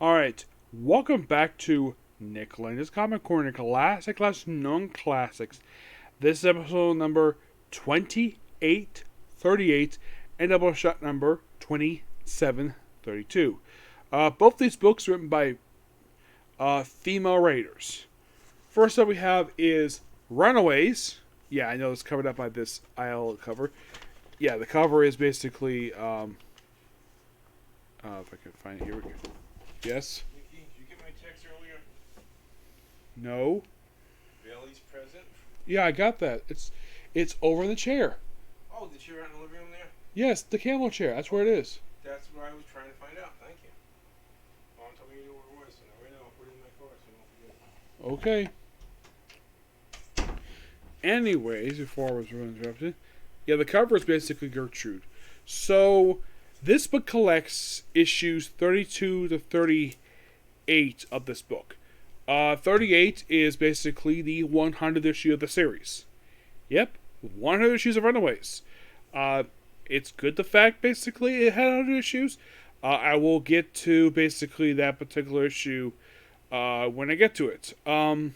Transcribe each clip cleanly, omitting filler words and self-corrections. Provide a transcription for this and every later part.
Alright, welcome back to Nick Lenz's Comic Corner, classic / non-classics. This is episode number 2838 and Doubleshot number 2732. Both these books written by female writers. First up we have is Runaways. Yeah, I know it's covered up by this IL cover. Yeah, the cover is basically, if I can find it, here we go. Yes? Nikki, did you get my text earlier? No. Bailey's present? Yeah, I got that. It's over in the chair. Oh, the chair out in the living room there? Yes, the camel chair. That's where it is. That's what I was trying to find out. Thank you. Mom told me you knew where it was, so now I know. I'll put it in my car so I don't forget. Okay. Anyways, before I was really interrupted, yeah, the cover is basically Gertrude. So, this book collects issues 32 to 38 of this book. 38 is basically the 100th issue of the series. Yep, 100 issues of Runaways. It's good the fact, basically, it had 100 issues. I will get to, basically, that particular issue when I get to it. And,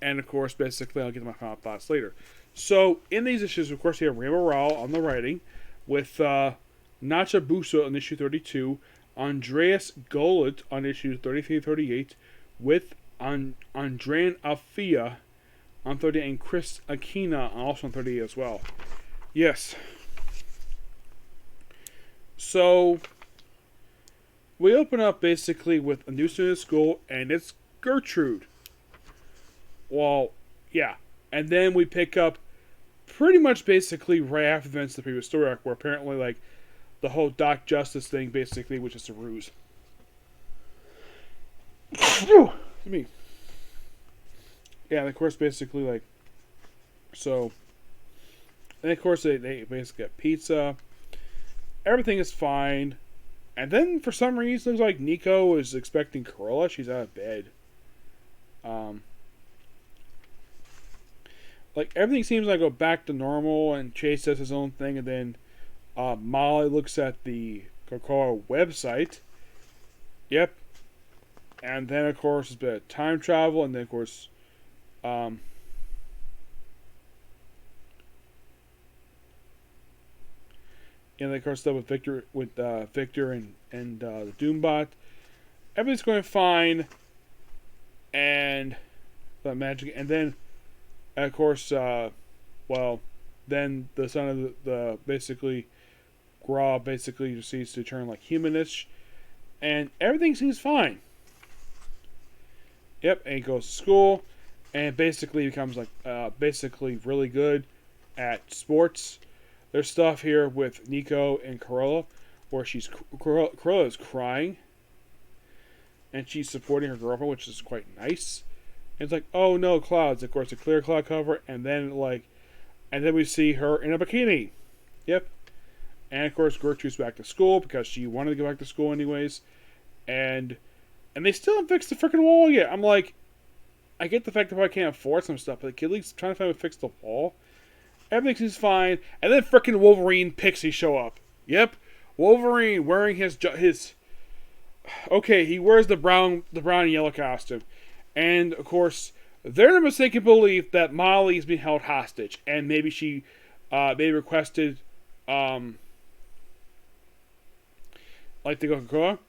of course, basically, I'll get to my final thoughts later. So, in these issues, of course, you have Rowell on the writing, with Nacha Busso on issue 32, Andreas Golit on issue 33-38, with Andran Alfia on 38, and Chris Aquina also on 38 as well. Yes. So, we open up basically with a new student at school, and it's Gertrude. Well, yeah. And then we pick up pretty much basically right after the events of the previous story arc, where apparently, like, the whole Doc Justice thing basically was just a ruse. Me. Yeah, and of course, basically, like, so, and of course, they basically get pizza. Everything is fine. And then, for some reason, it looks like Nico is expecting Corolla. She's out of bed. Like, everything seems like go back to normal, and Chase does his own thing, and then Molly looks at the Coca-Cola website. Yep. And then, of course, it's a bit of time travel, and then, of course, and then, of course, stuff with Victor and the Doombot. Everything's going fine, and the magic, and then, of course, then the son of the basically, Gra basically proceeds to turn like humanish, and everything seems fine. Yep, and he goes to school, and basically becomes like basically really good at sports. There's stuff here with Nico and Corolla, where Corolla is crying, and she's supporting her girlfriend, which is quite nice. And it's like, oh no, clouds. Of course, a clear cloud cover, and then we see her in a bikini. Yep. And of course, Gertrude's back to school because she wanted to go back to school anyways. And they still haven't fixed the freaking wall yet. I'm like, I get the fact that I can't afford some stuff, but the kid at least trying to find a way to fix the wall. Everything seems fine. And then freaking Wolverine Pixie show up. Yep. Wolverine wearing his okay, he wears the brown and yellow costume. And, of course, they're in the mistaken belief that Molly is being held hostage. And maybe she requested, like, the Coca-Cola.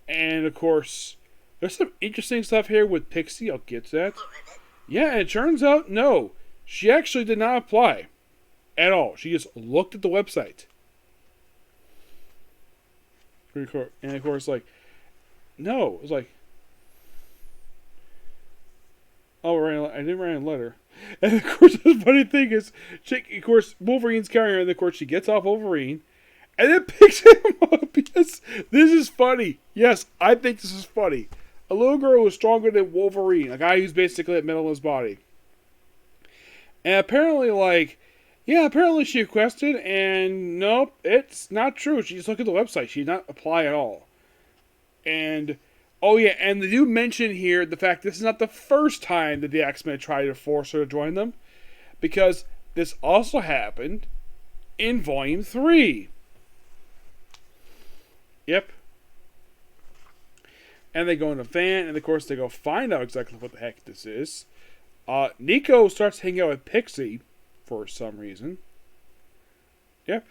And, of course, there's some interesting stuff here with Pixie. I'll get to that. Yeah, and it turns out, no. She actually did not apply. At all. She just looked at the website. And, of course, like, no. It was like, oh, I didn't write a letter. And of course, the funny thing is, of course, Wolverine's carrying her, and of course, she gets off Wolverine, and then picks him up. Yes, this is funny. Yes, I think this is funny. A little girl who's stronger than Wolverine, a guy who's basically at middle of his body. And apparently, apparently she requested, and nope, it's not true. She just looked at the website. She did not apply at all. And oh yeah, and they do mention here the fact this is not the first time that the X-Men tried to force her to join them, because this also happened in Volume 3. Yep. And they go in a van, and of course they go find out exactly what the heck this is. Nico starts hanging out with Pixie for some reason. Yep.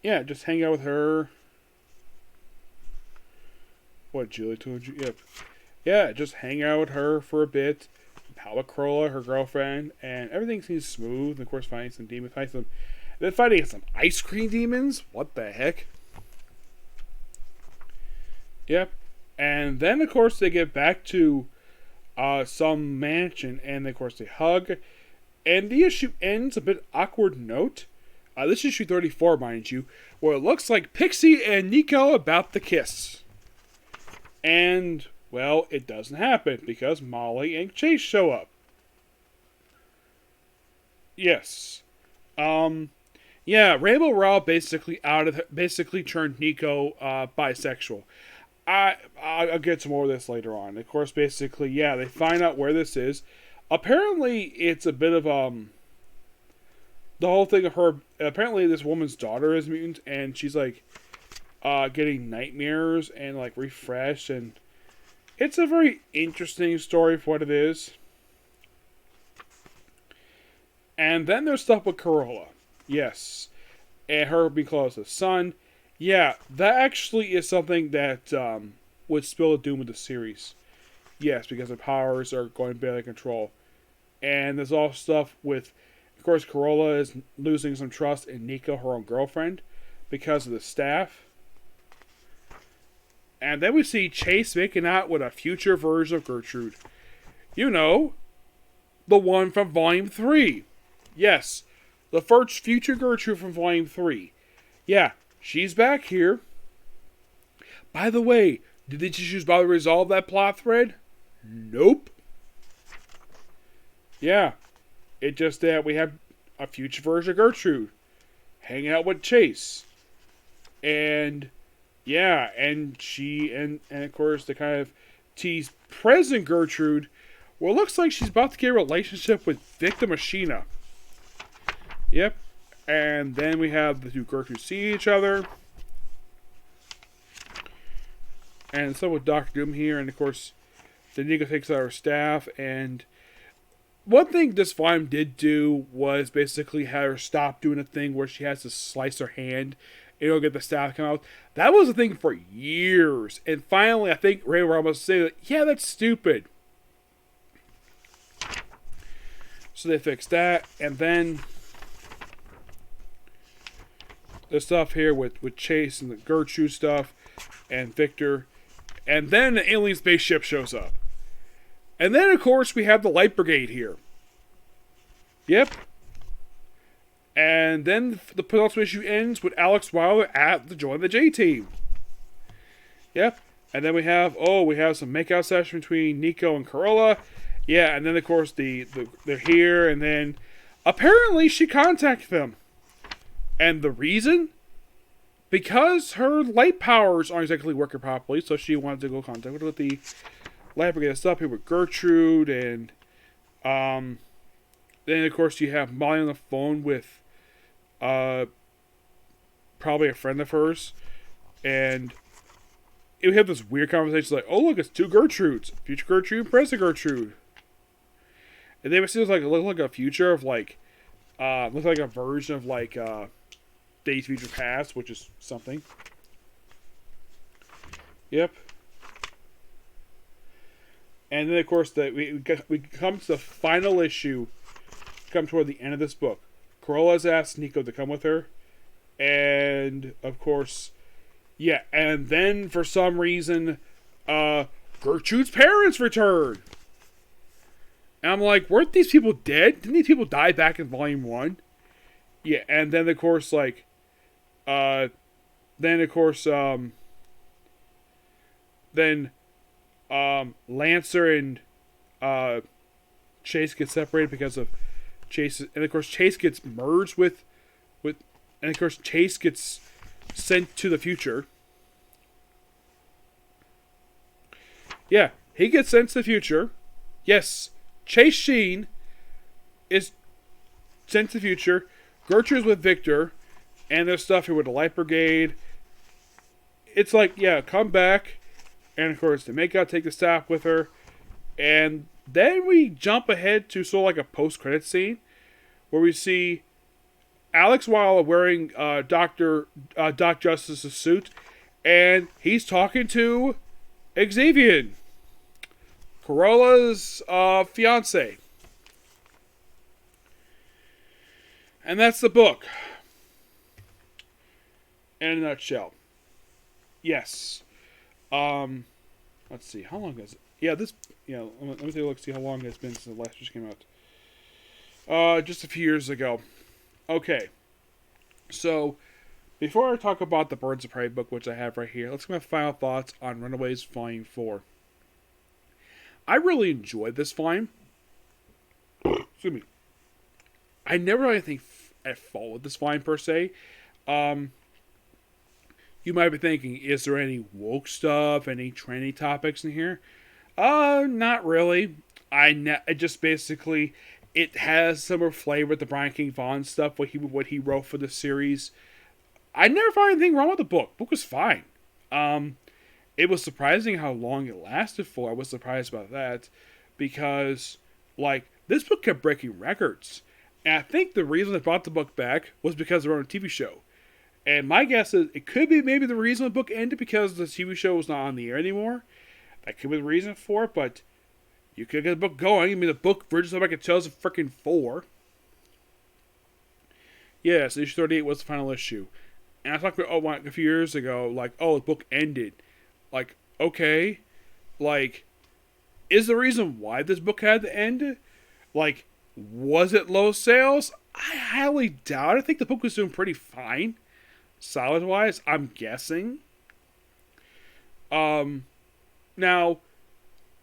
Yeah, just hang out with her. What, Julie told you? Yep. Yeah, just hang out with her for a bit. Corolla, her girlfriend, and everything seems smooth. And of course, fighting some demons. Then fighting some ice cream demons? What the heck? Yep. And then, of course, they get back to some mansion, and of course, they hug. And the issue ends a bit awkward note. This is issue 34, mind you, where it looks like Pixie and Nico about to kiss. And, well, it doesn't happen because Molly and Chase show up. Yes. Yeah, Rambow Rowell basically turned Nico bisexual. I'll get to more of this later on. Of course, basically, yeah, they find out where this is. Apparently, it's a bit of the whole thing of her. Apparently, this woman's daughter is mutant, and she's like getting nightmares and like refreshed, and it's a very interesting story for what it is. And then there's stuff with Corolla, yes, and her being close to the sun. Yeah, that actually is something that would spill the doom of the series. Yes, because her powers are going barely control. And there's all stuff with, of course, Corolla is losing some trust in Nico, her own girlfriend, because of the staff. And then we see Chase making out with a future version of Gertrude. You know, the one from Volume 3. Yes, the first future Gertrude from Volume 3. Yeah, she's back here. By the way, did these issues bother to resolve that plot thread? Nope. Yeah, it just that we have a future version of Gertrude hanging out with Chase. And yeah, and she and of course the kind of tease present Gertrude. Well, it looks like she's about to get a relationship with Victor Machina. Yep. And then we have the two Gertrudes see each other. And so with Dr. Doom here, and of course, the Nico takes out her staff. And one thing this volume did do was basically have her stop doing a thing where she has to slice her hand and it'll get the staff to come out. That was a thing for years. And finally, I think Ray Ramos said, yeah, that's stupid. So they fixed that. And then the stuff here with Chase and the Gertrude stuff and Victor. And then the alien spaceship shows up. And then, of course, we have the Light Brigade here. Yep. And then the penultimate issue ends with Alex Wilder at the join the J team. Yep. And then we have some makeout session between Nico and Corolla. Yeah, and then, of course, they're here, and then apparently she contacted them. And the reason? Because her light powers aren't exactly working properly, so she wanted to go contact with the Light Brigade stuff here with Gertrude, and then of course you have Molly on the phone with probably a friend of hers, and we have this weird conversation like, oh look, it's two Gertrudes, future Gertrude and present Gertrude, and they look like a future of like look like a version of like Days Future Past, which is something. Yep. And then, of course, we come to the final issue. Come toward the end of this book. Corolla's asked Nico to come with her. And, of course, yeah. And then, for some reason, Gertrude's parents return. And I'm like, weren't these people dead? Didn't these people die back in Volume 1? Yeah, and then, of course, like, Lancer and Chase get separated because of Chase, and of course Chase gets merged with, and of course Chase gets sent to the future. Yeah, he gets sent to the future. Yes, Chase Sheen is sent to the future. Gertrude's with Victor, and there's stuff here with the Light Brigade. it's like, yeah, come back, and of course, they make out take the staff with her, and then we jump ahead to sort of like a post-credit scene where we see Alex Wilder wearing Doc Justice's suit, and he's talking to Xavier, Corolla's fiance. And that's the book. In a nutshell. Yes. Let's see. How long is it? Yeah, this... Yeah, let me take a look, see how long it's been since the last just came out. Just a few years ago. Okay. So, before I talk about the Birds of Prey book, which I have right here, let's get my final thoughts on Runaways Volume 4. I really enjoyed this volume. Excuse me. I never had anything at fault with this volume, per se. You might be thinking, is there any woke stuff, any trendy topics in here? Not really. I just basically, it has similar flavor with the Brian King Vaughan stuff, what he wrote for the series. I never found anything wrong with the book. The book was fine. It was surprising how long it lasted for. I was surprised about that because, like, this book kept breaking records. And I think the reason they brought the book back was because they were on a TV show. And my guess is it could be maybe the reason the book ended because the TV show was not on the air anymore. That could be the reason for it, but you could get the book going. I mean, the book originally back in 2004. Yeah, so issue 38 was the final issue. And I talked about a few years ago, like, the book ended. Like, okay. Like, is the reason why this book had to end? Like, was it low sales? I highly doubt it. I think the book was doing pretty fine. Solid-wise, I'm guessing. Now,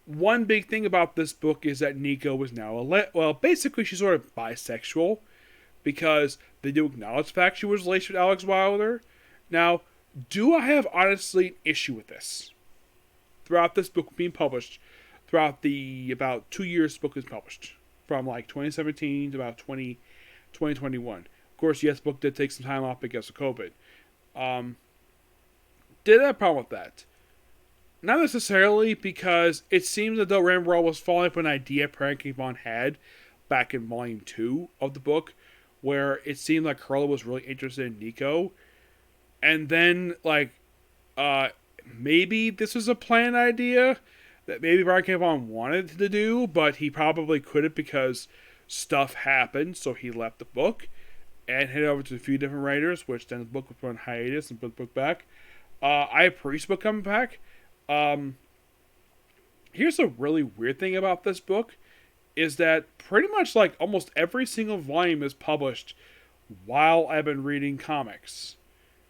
one big thing about this book is that Nico is now basically she's sort of bisexual because they do acknowledge the fact she was related with Alex Wilder. Now, do I have honestly an issue with this? Throughout this book being published, throughout the about 2 years the book was published, from like 2017 to about 2021. Of course, yes, the book did take some time off because of COVID. Did I have a problem with that? Not necessarily, because it seems as though Rambow was following up an idea Frankie Vaughn had back in Volume 2 of the book, where it seemed like Carla was really interested in Nico. And then, like, maybe this was a planned idea that maybe Frankie Vaughn wanted to do, but he probably couldn't because stuff happened, so he left the book and headed over to a few different writers, which then the book was put on hiatus and put the book back. I have Priest's book coming back. Here's a really weird thing about this book, is that pretty much like almost every single volume is published while I've been reading comics.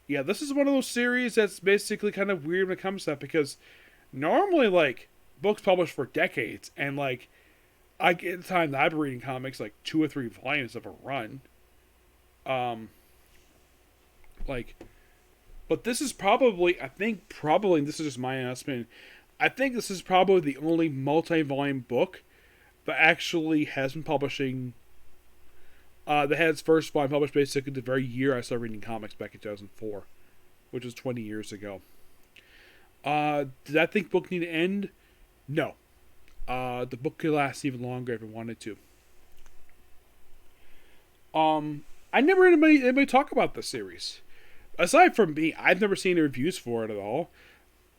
Yeah, this is one of those series that's basically kind of weird when it comes to that, because normally, like, books published for decades, and, like, I get the time that I've been reading comics, like, 2 or 3 volumes of a run. But this is probably, this is just my announcement, I think this is probably the only multi-volume book that actually has been publishing, that had its first volume published basically the very year I started reading comics back in 2004, which was 20 years ago. Did I think book need to end? No. The book could last even longer if it wanted to. I never heard anybody talk about this series. Aside from me, I've never seen any reviews for it at all.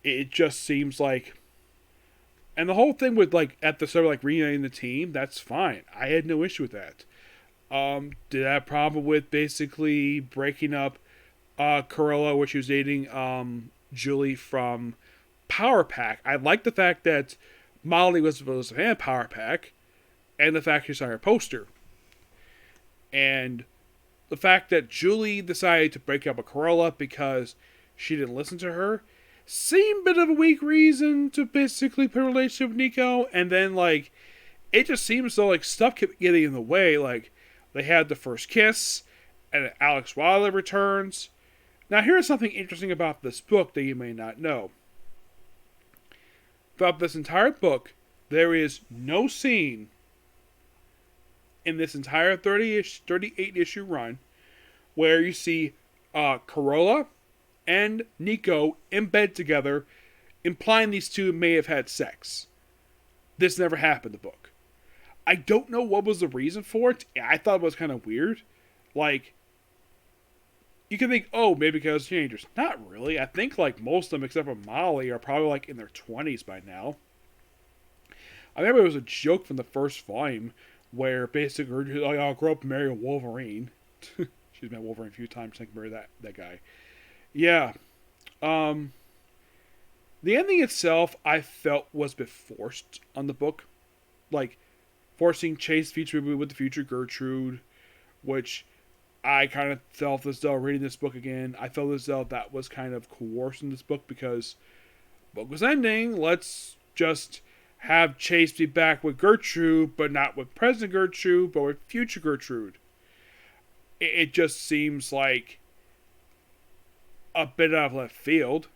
It just seems like... And the whole thing with, like, at the start of, like, reuniting the team, that's fine. I had no issue with that. Did I have a problem with basically breaking up Corolla, where she was dating Julie from Power Pack? I like the fact that Molly was supposed to have Power Pack, and the fact she saw her poster. And the fact that Julie decided to break up with Corolla because she didn't listen to her seemed a bit of a weak reason to basically put a relationship with Nico. And then, like, it just seems though, like, stuff kept getting in the way. Like, they had the first kiss, and Alex Wilder returns. Now, here's something interesting about this book that you may not know. Throughout this entire book, there is no scene in this entire 38 issue run where you see Corolla and Nico in bed together, implying these two may have had sex. This never happened in the book. I don't know what was the reason for it. I thought it was kind of weird. Like, you can think, oh, maybe because teenagers. Not really. I think like most of them, except for Molly, are probably like in their 20s by now. I remember it was a joke from the first volume where basically, like, I'll grow up and marry a Wolverine. She's met Wolverine a few times. I can marry that guy. Yeah. The ending itself, I felt, was a bit forced on the book. Like, forcing Chase feature with the future Gertrude, which I kind of felt as though reading this book again, I felt as though that was kind of coerced in this book because the book was ending. Let's just have Chase be back with Gertrude, but not with present Gertrude, but with future Gertrude. It just seems like a bit out of left field.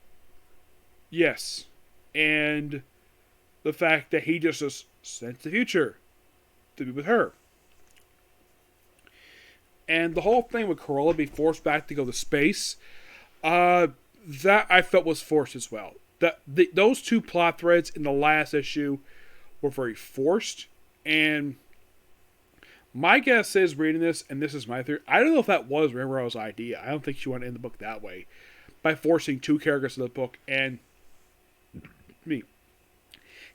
Yes. And the fact that he just sent the future to be with her. And the whole thing with Corolla being forced back to go to space, that I felt was forced as well. Those two plot threads in the last issue were very forced. And my guess is, reading this, and this is my theory, I don't know if that was Rowell's idea. I don't think she wanted to end the book that way. By forcing two characters in the book and me.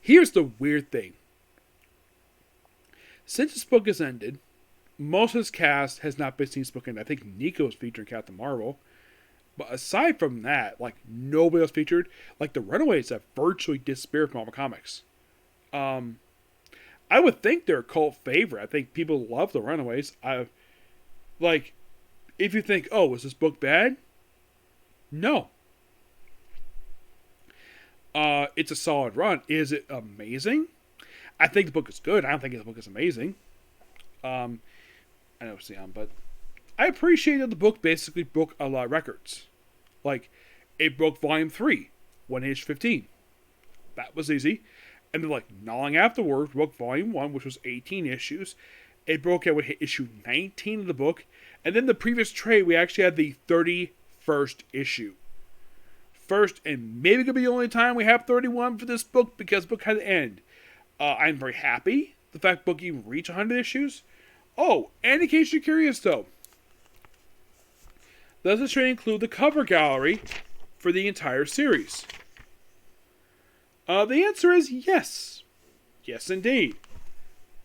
Here's the weird thing. Since this book has ended, most of this cast has not been seen this book end. I think Nico's featured in Captain Marvel. But aside from that, like, nobody else featured. Like, the Runaways have virtually disappeared from Marvel Comics. I would think they're a cult favorite. I think people love the Runaways. Like, if you think, oh, was this book bad? No. It's a solid run. Is it amazing? I think the book is good. I don't think the book is amazing. I know it's but I appreciate that the book basically broke a lot of records. Like, it broke volume 3 when age 15. That was easy. And then, like, not long afterwards, broke volume 1, which was 18 issues. It broke out with issue 19 of the book. And then the previous trade, we actually had the 31st issue. First, and maybe going to be the only time we have 31 for this book, because the book had to end. I'm very happy the fact the book even reached 100 issues. Oh, and in case you're curious, though, does this trade include the cover gallery for the entire series? The answer is yes. Yes, indeed.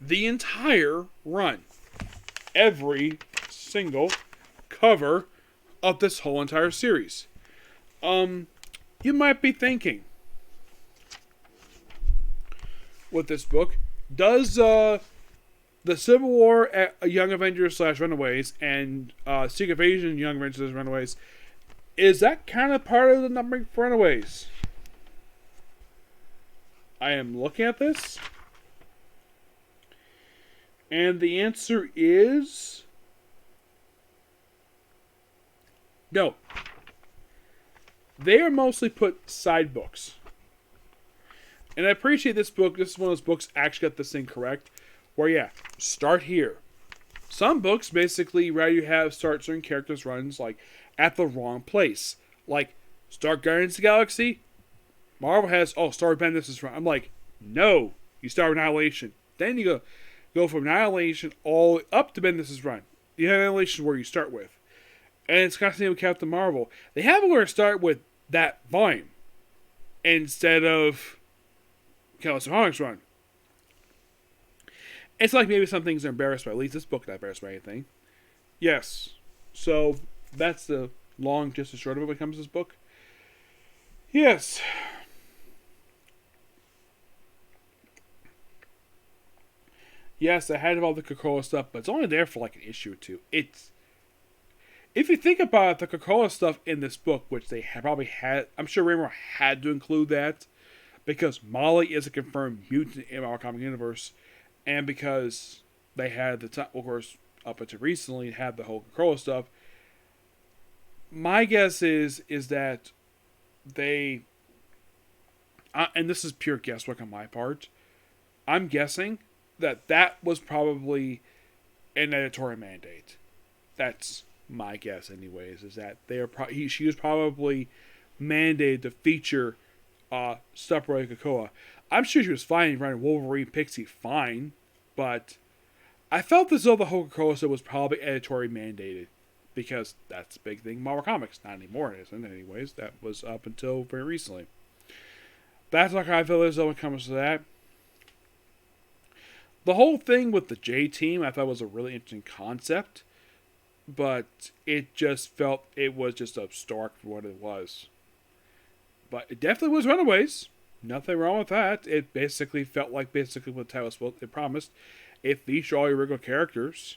The entire run. Every single cover of this whole entire series. You might be thinking, with this book, does the Civil War Young Avengers / Runaways and Secret Invasion Young Avengers / Runaways, is that kind of part of the numbering for Runaways? I am looking at this, and the answer is no. They are mostly put side books. And I appreciate this book. This is one of those books actually got this thing correct. Where, yeah, start here. Some books basically rather you have start certain characters' runs like at the wrong place. Like, start Guardians of the Galaxy. Marvel has, start Bendis' run. I'm like, no. You start with Annihilation. Then you go from Annihilation all up to Bendis' run. The Annihilation is where you start with. And it's kind of the same with Captain Marvel. They have where to start with that volume instead of Callis Hong's run. It's like maybe some things are embarrassed by. At least this book not embarrassed by anything. Yes. So that's the long, just the short of it when it comes to this book. Yes. Yes, I had all the Coca-Cola stuff, but it's only there for like an issue or two. If you think about it, the Coca-Cola stuff in this book, which they probably had, I'm sure Raymore had to include that, because Molly is a confirmed mutant in our comic universe, and because they had the time, of course, up until recently, had the whole Coca-Cola stuff. My guess is that they, and this is pure guesswork on my part, I'm guessing that was probably an editorial mandate. That's My guess, anyways, is that she was probably mandated to feature Stepbrother Krakoa. I'm sure she was fine running Wolverine Pixie fine, but I felt as though the whole Krakoa stuff was probably editorially mandated. Because that's a big thing in Marvel Comics. Not anymore, it isn't, anyways. That was up until very recently. That's how I feel as though when it comes to that. The whole thing with the J-Team I thought was a really interesting concept. But it just felt it was just a stark for what it was. But it definitely was Runaways. Nothing wrong with that. It basically felt like what the title it promised. It featured all your regular characters.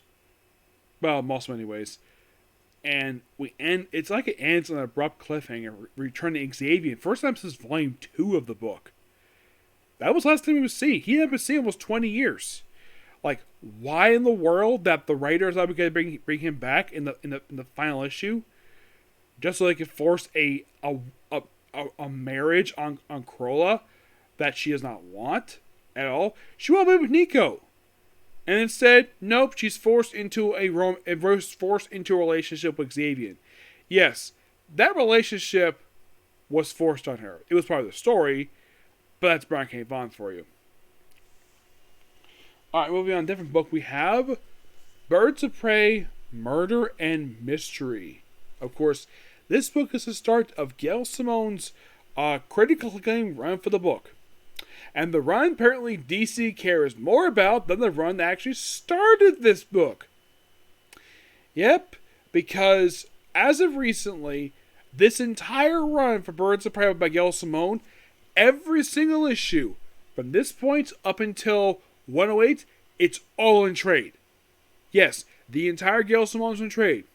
Well, most anyways. And it's like it ends on an abrupt cliffhanger, returning Xavier. First time since volume 2 of the book. That was the last time he was seen. He hadn't been seen almost 20 years. Like, why in the world that the writers are going to bring him back in the final issue? Just so they could force a marriage on Corolla that she does not want at all. She won't be with Nico. And instead, nope, she's forced into a relationship with Xavier. Yes, that relationship was forced on her. It was part of the story, but that's Brian K. Vaughan for you. Alright, moving on a different book, we have Birds of Prey, Murder and Mystery. Of course, this book is the start of Gail Simone's critical acclaim run for the book. And the run apparently DC cares more about than the run that actually started this book. Yep, because as of recently, this entire run for Birds of Prey by Gail Simone, every single issue, from this point up until 108, it's all in trade. Yes, the entire Gail Simone's in trade.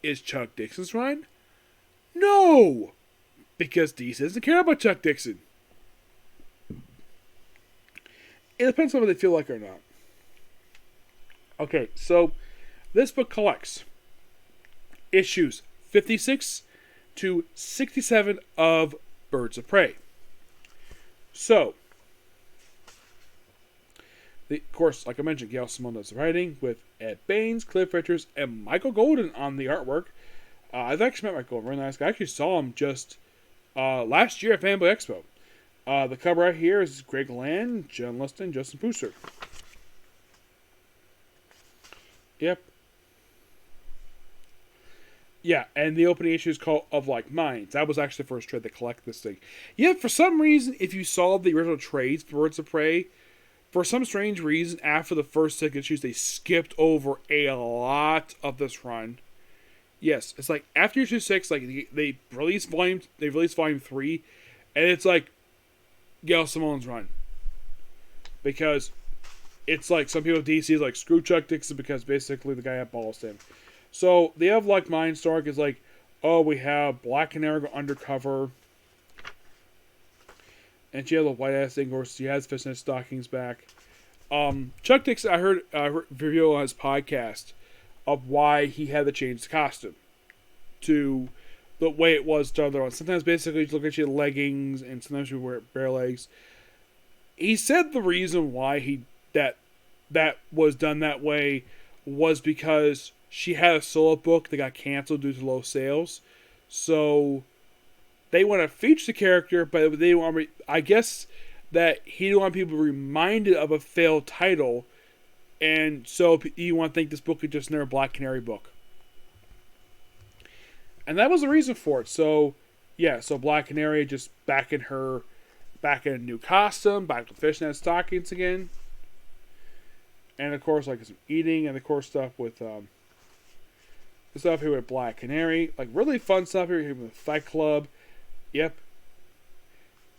Is Chuck Dixon's run? No! Because DC doesn't care about Chuck Dixon. It depends on what they feel like or not. Okay, so this book collects issues 56 to 67 of Birds of Prey. So, of course, like I mentioned, Gail Simone does the writing with Ed Baines, Cliff Richards, and Michael Golden on the artwork. I've actually met Michael, very nice guy. I actually saw him just last year at Fanboy Expo. The cover right here is Greg Land, John Lustin, Justin Pooster. Yep. Yeah, and the opening issue is called Of Like Minds. That was actually the first trade to collect this thing. Yeah, for some reason, if you saw the original trades for Birds of Prey, for some strange reason, after the first 6 issues, they skipped over a lot of this run. Yes, it's like after issue 6, like they released volume 3, and it's like Gail Simone's run. Because it's like some people at DC is like, screw Chuck Dixon because basically the guy had balls to him. So the Of Like Mind Stark is like, oh, we have Black Canary go undercover. And she has a white ass thing, or she has fishnet stockings back. Chuck Dixon, I heard a review on his podcast of why he had to change the costume to the way it was done on. Sometimes basically you look at your leggings, and sometimes you wear bare legs. He said the reason why that was done that way was because she had a solo book that got canceled due to low sales. So they want to feature the character, but they want, I guess that he didn't want people reminded of a failed title, and so you want to think this book is just another Black Canary book. And that was the reason for it. So, yeah, so Black Canary just back in a new costume, back to fishnet stockings again. And of course, like some eating, and of course stuff with the stuff here with Black Canary, like really fun stuff here with Fight Club. Yep.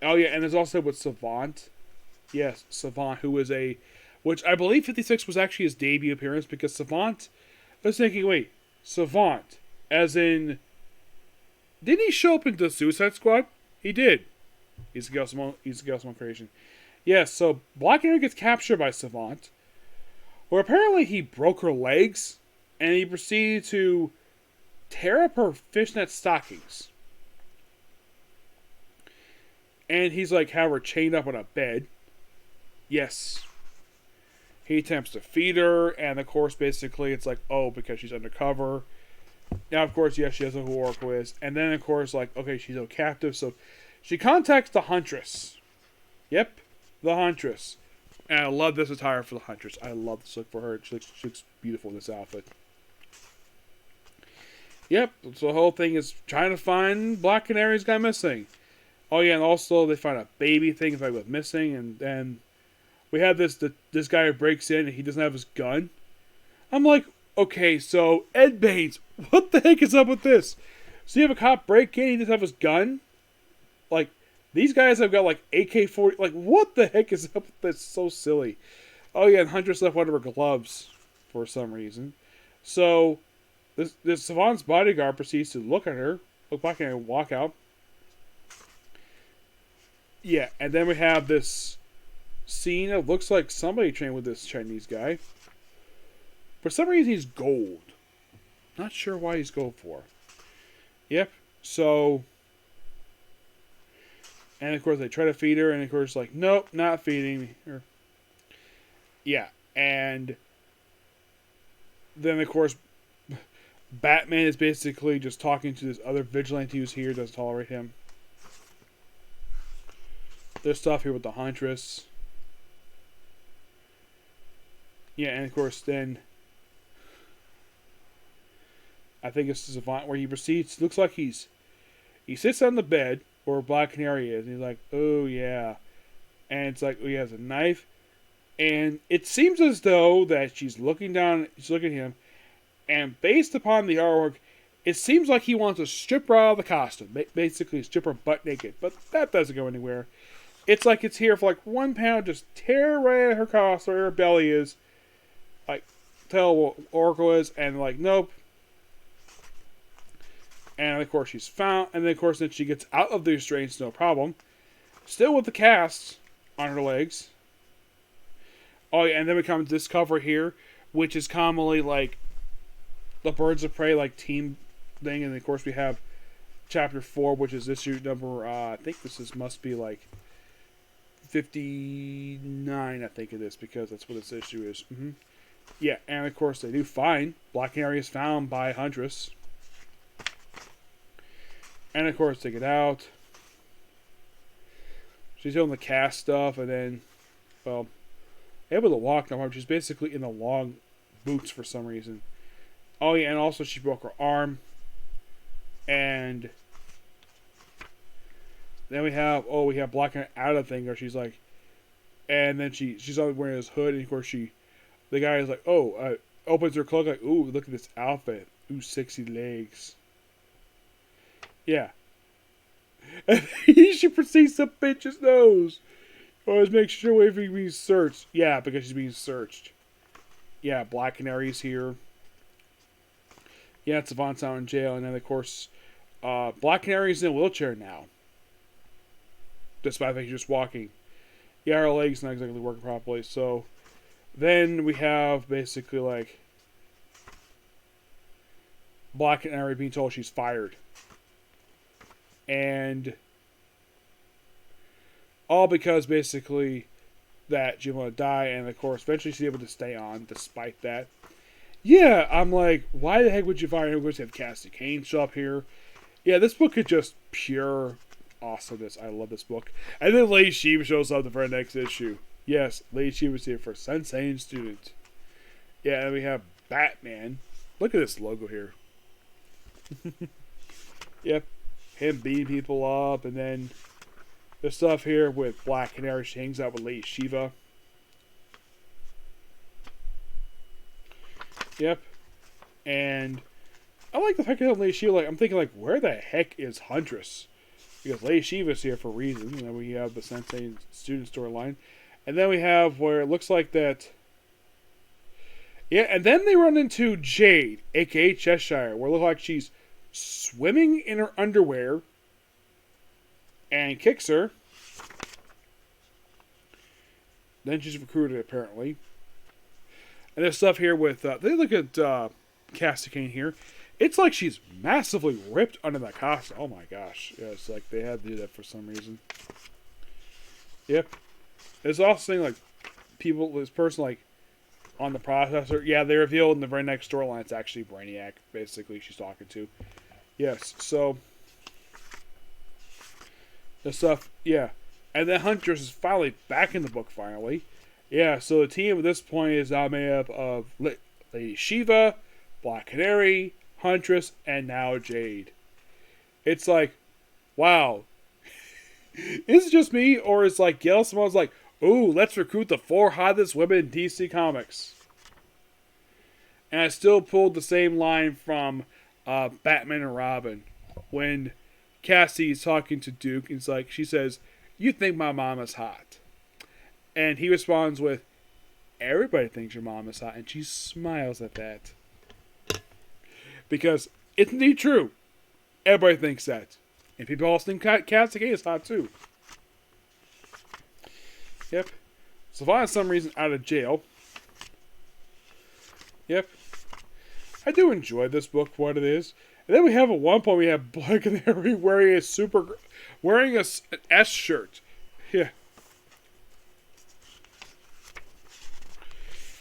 Oh yeah, and there's also with Savant. Yes, Savant, who is which I believe 56 was actually his debut appearance, because Savant, I was thinking, wait, Savant, as in, didn't he show up in the Suicide Squad? He did. He's a Gail Simone creation. Yes, so Black Canary gets captured by Savant, where apparently he broke her legs, and he proceeded to tear up her fishnet stockings. And he's like, have her chained up on a bed. Yes. He attempts to feed her, and of course, basically, it's like, oh, because she's undercover. Now, of course, yes, she doesn't know who Oracle is. And then, of course, like, okay, she's a captive, so she contacts the Huntress. Yep, the Huntress. And I love this attire for the Huntress. I love this look for her. She looks beautiful in this outfit. Yep, so the whole thing is trying to find Black Canary's guy missing. Oh, yeah, and also they find a baby thing that was missing, and then we have this guy who breaks in, and he doesn't have his gun. I'm like, okay, so Ed Baines, what the heck is up with this? So you have a cop break in, he doesn't have his gun? Like, these guys have got like AK-40, like, what the heck is up with this? So silly. Oh yeah, and Huntress left one of her gloves for some reason. So, this Savant's bodyguard proceeds to look at her, look back and walk out. Yeah, and then we have this scene that looks like somebody trained with this Chinese guy. For some reason, he's gold. Not sure why he's gold for. Yep. So, and of course they try to feed her, and of course like, nope, not feeding her. Yeah, and then of course Batman is basically just talking to this other vigilante who's here, doesn't tolerate him. There's stuff here with the Huntress. Yeah, and of course then I think it's Savant where he proceeds. Looks like he sits on the bed where Black Canary is, and he's like, "Oh yeah," and it's like, oh, he has a knife, and it seems as though that she's looking down, she's looking at him, and based upon the artwork, it seems like he wants to strip her out of the costume, basically strip her butt naked, but that doesn't go anywhere. It's like it's here for like 1 pound, just tear right at her costume, where her belly is, like tell what Oracle is, and like nope. And of course she's found, and then of course then she gets out of the restraints, no problem. Still with the casts on her legs. Oh yeah, and then we come to this cover here, which is commonly like the Birds of Prey like team thing, and of course we have chapter 4, which is issue number I think must be like 59, I think it is, because that's what this issue is. Yeah, and of course they do find Black Canary is found by Huntress. And of course, take it out. She's doing the cast stuff, and then, well, able to walk no more. She's basically in the long boots for some reason. Oh yeah, and also she broke her arm. And then we have Black Canary out of the thing where she's like, and then she's always wearing this hood, and of course the guy is like, opens her cloak like, ooh, look at this outfit, ooh, sexy legs. Yeah. And she proceeds to pinch his nose. Always make sure if he's being searched. Yeah, because she's being searched. Yeah, Black Canary's here. Yeah, it's Savant's out in jail. And then, of course, Black Canary's in a wheelchair now. Despite the fact she's just walking. Yeah, her leg's not exactly working properly. So, then we have basically like Black Canary being told she's fired. And all because basically that she's going to die, and of course eventually she's able to stay on despite that. Yeah, I'm like, why the heck would you fire him? We're going to have Cassie Kane show up here. Yeah, this book is just pure awesomeness. I love this book. And then Lady Shiva shows up the very next issue. Yes, Lady Shiva's here for Sensei and Student. Yeah, and we have Batman. Look at this logo here. Yep. Him beating people up, and then the stuff here with Black Canary. She hangs out with Lady Shiva. Yep. And I like the fact that Lady Shiva, like, I'm thinking, like, where the heck is Huntress? Because Lady Shiva's here for a reason. And then we have the Sensei and Student storyline. And then we have where it looks like that. Yeah, and then they run into Jade, aka Cheshire, where it looks like she's swimming in her underwear and kicks her. Then she's recruited, apparently. And there's stuff here with they look at Cassie Kane here. It's like she's massively ripped under that costume. Oh my gosh. Yeah, it's like they had to do that for some reason. Yep. There's also thing like this person like on the processor. Yeah, they revealed in the very next storyline it's actually Brainiac, basically, she's talking to. Yes, so the stuff, yeah. And then Huntress is finally back in the book, finally. Yeah, so the team at this point is now made up of Lady Shiva, Black Canary, Huntress, and now Jade. It's like, wow. Is it just me, or is like Gail Simone's like, ooh, let's recruit the 4 hottest women in DC Comics? And I still pulled the same line from Batman and Robin when Cassie is talking to Duke. It's like, she says, you think my mom is hot. And he responds with, everybody thinks your mom is hot. And she smiles at that. Because it's indeed true. Everybody thinks that. And people also think Cassie is hot too. Yep. Sylvana's some reason out of jail. Yep. I do enjoy this book for what it is. And then we have at one point we have Black Canary wearing an S shirt. Yeah.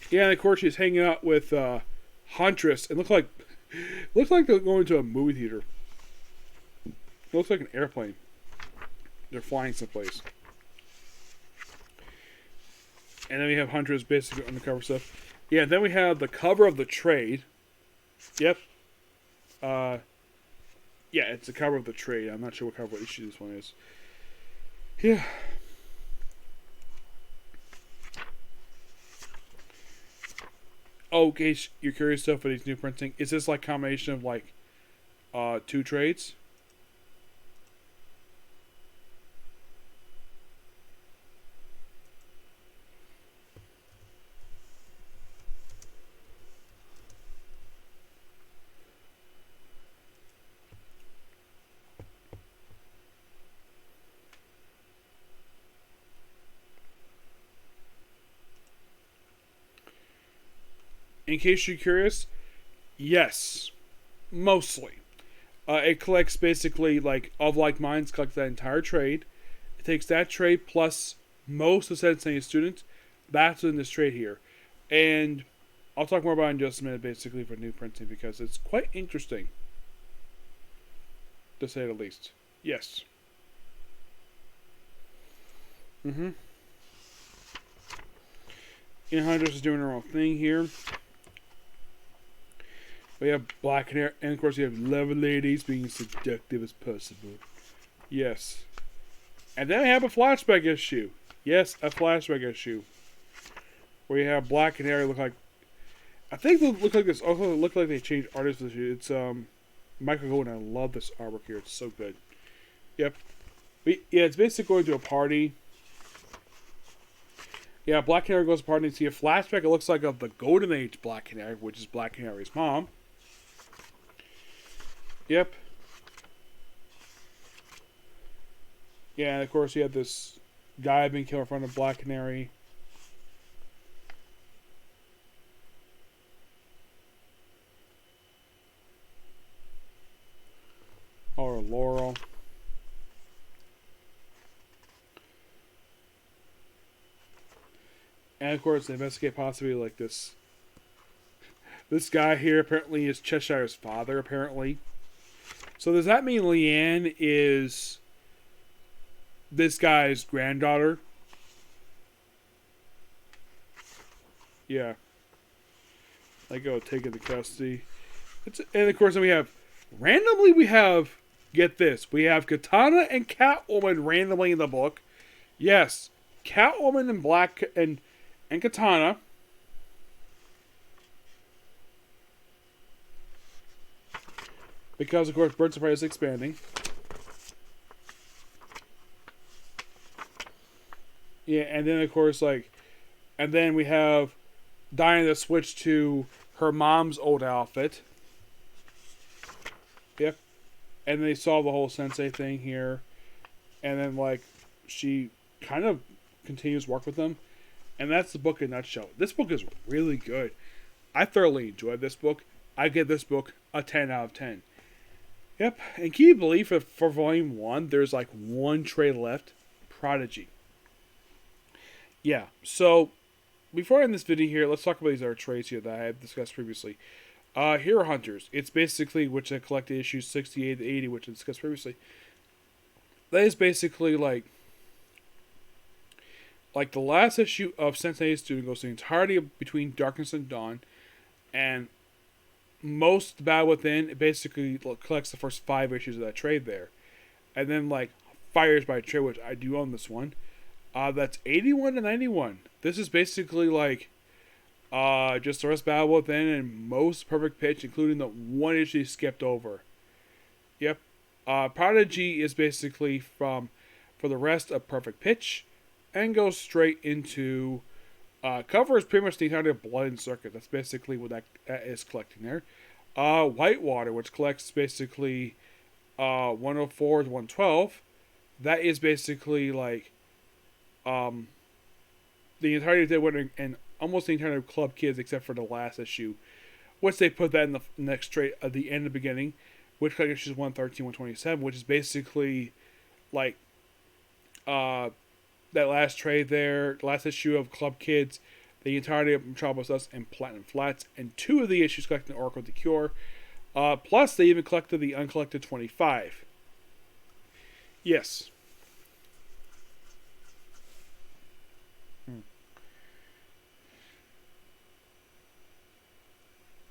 Yeah, and of course she's hanging out with Huntress. And looks like they're going to a movie theater. It looks like an airplane. They're flying someplace. And then we have Huntress basically undercover stuff. Yeah, then we have the cover of the trade. Yep. Yeah, it's the cover of the trade. I'm not sure what issue this one is. Yeah. Oh, in case you're curious stuff for these new printing, is this like combination of like 2 trades? In case you're curious, yes, mostly. It collects basically, like, of like minds, collects that entire trade. It takes that trade plus most of Sensei's students. That's in this trade here. And I'll talk more about it in just a minute, basically, for new printing, because it's quite interesting, to say the least. Yes. Mm-hmm. Ian Huntress is doing her own thing here. We have Black Canary, and of course you have lovely ladies being seductive as possible. Yes. And then we have a flashback issue. Yes, a flashback issue. Where you have Black Canary look like... I think they look like this. Also, look like they changed artists for this issue. It's Michael Golden. I love this artwork here. It's so good. Yep. But, yeah, it's basically going to a party. Yeah, Black Canary goes to a party and see a flashback. It looks like of the Golden Age Black Canary, which is Black Canary's mom. Yep. Yeah, and of course you have this guy being killed in front of Black Canary. Or Laurel. And of course they investigate possibly like this. This guy here apparently is Cheshire's father, apparently. So does that mean Leanne is this guy's granddaughter? Yeah. They go take into custody. And of course then we have, randomly we have, get this, we have Katana and Catwoman randomly in the book. Yes. Catwoman and Katana. Because, of course, Birds of Prey is expanding. Yeah, and then, of course, like... And then we have Diana switch to her mom's old outfit. Yep. And they solve the whole Sensei thing here. And then, like, she kind of continues work with them. And that's the book in a nutshell. This book is really good. I thoroughly enjoyed this book. I give this book a 10 out of 10. Yep, and can you believe for Volume 1, there's like 1 trade left? Prodigy. Yeah, so before I end this video here, let's talk about these other trades here that I have discussed previously. Hero Hunters. It's basically, which I collected issues 68 to 80, which I discussed previously. That is basically like the last issue of Sensei Student goes the entirety of between Darkness and Dawn, and most Battle Within, it basically collects the first 5 issues of that trade there. And then like Fires by Trade, which I do own this one. That's 81 to 91. This is basically like just the rest of Battle Within and most Perfect Pitch, including the one issue skipped over. Yep. Prodigy is basically for the rest of Perfect Pitch, and goes straight into covers pretty much the entirety of Blood and Circuit. That's basically what that is collecting there. Whitewater, which collects basically 104 to 112. That is basically like the entirety of Dead Winter and almost the entirety of Club Kids except for the last issue, which they put that in the next trade at the end of the beginning, which collects issues 113, 127, which is basically like that last trade there, last issue of Club Kids, the entirety of Metropolis Dust and Platinum Flats, and 2 of the issues collecting Oracle the Cure. Plus, they even collected the uncollected 25. Yes.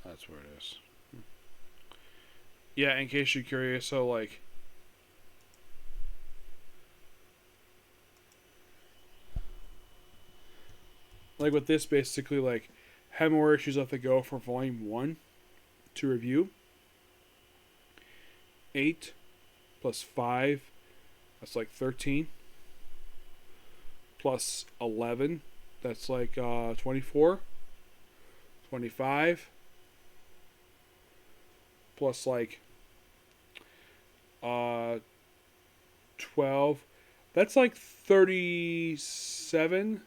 That's where it is. Yeah, in case you're curious, so like with this, basically, like, have more issues left to go for Volume 1 to review. 8 plus 5, that's like 13. Plus 11, that's like 24. 25. Plus like 12. That's like 37.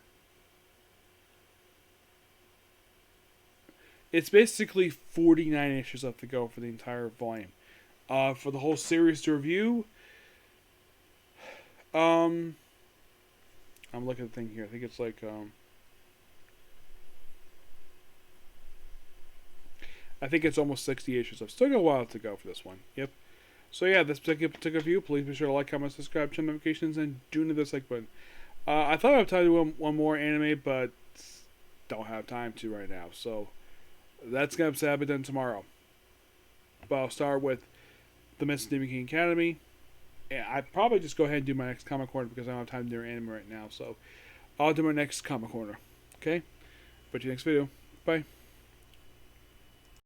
It's basically 49 issues left to go for the entire volume. For the whole series to review, I'm looking at the thing here. I think it's like I think it's almost 60 issues. I've still got a while to go for this one. Yep. So yeah, this particular review. Please be sure to like, comment, subscribe, turn notifications, and do the dislike button. I thought I would try to do one more anime, but don't have time to right now. So that's going to be done tomorrow. But I'll start with the Miss Demon King Academy. And I'd probably just go ahead and do my next comic corner because I don't have time to do anime right now. So I'll do my next comic corner. Okay? But you next video. Bye.